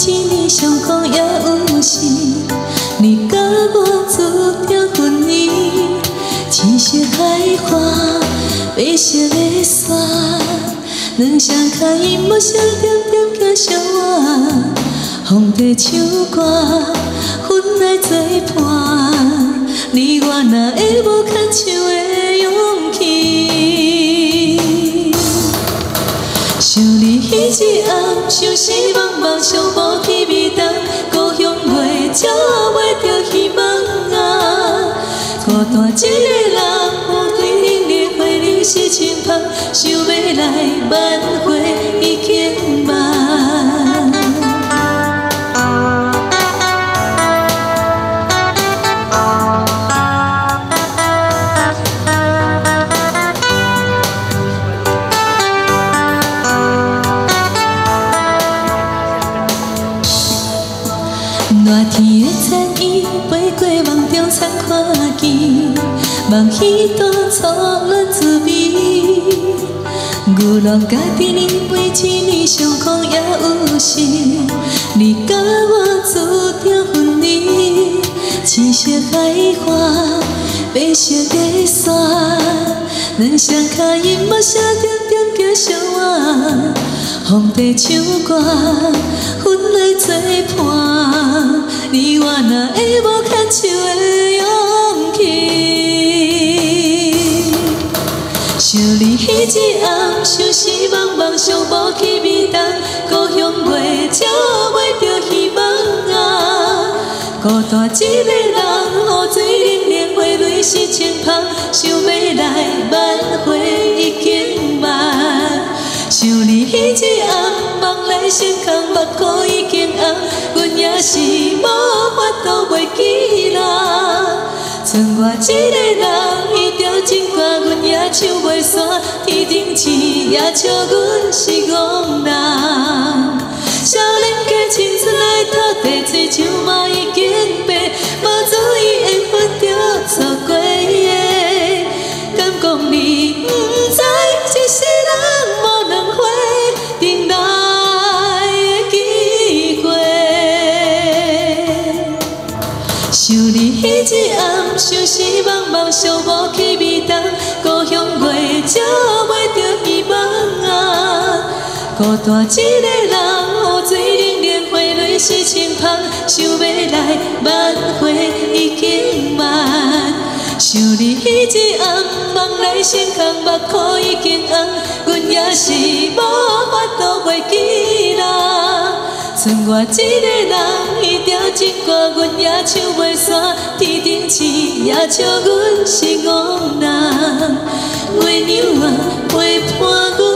一年相逢也有时，你甲我注定分离。青色海花，白色的沙，两双脚因无声点点行相偎，风在唱歌，阮来作伴。你我若会无牵手的勇气？想你彼一暗，相思茫茫，想无去味道，故乡袂照袂着希望啊！孤单一个人，雨对冷冷，花蕊是清芳，想要来挽回已经晚。热天的残烟，飞过梦中参看见，梦彼段初恋滋味。牛郎家己年为一年相逢也有时，你甲我注定分离。青色海花，白色的沙，两双脚因无声点行相偎，风在唱歌，阮来作伴。你我若会无牵手的勇气？想你彼一暗，相思茫茫，想无去味道，故乡袂照袂着希望啊！孤单一个人，雨水冷冷，花蕊是清芳，想要来挽回已经晚。想你彼一暗，梦来成空，目眶已经红，阮也是无法度袂记啦。剩我一个人，伊条情歌，阮也唱袂煞，天顶星也笑阮是戆人。少年家青春来土地，追像马已经白，无注意缘分着错过的。敢讲你不知，一世人无两回，等来的机会。想你彼一暗，相思茫茫，想无去味道，故乡袂照袂着希望啊！孤单一个人，雨水冷冷，花蕊是清芳，想要来挽回已经晚。想你彼一暗，梦来成空，目眶已经红，阮也是无法度袂记啦。剩我一个人，伊条情歌，阮也唱袂煞，天顶星也笑阮是戆人。月娘啊，陪伴阮。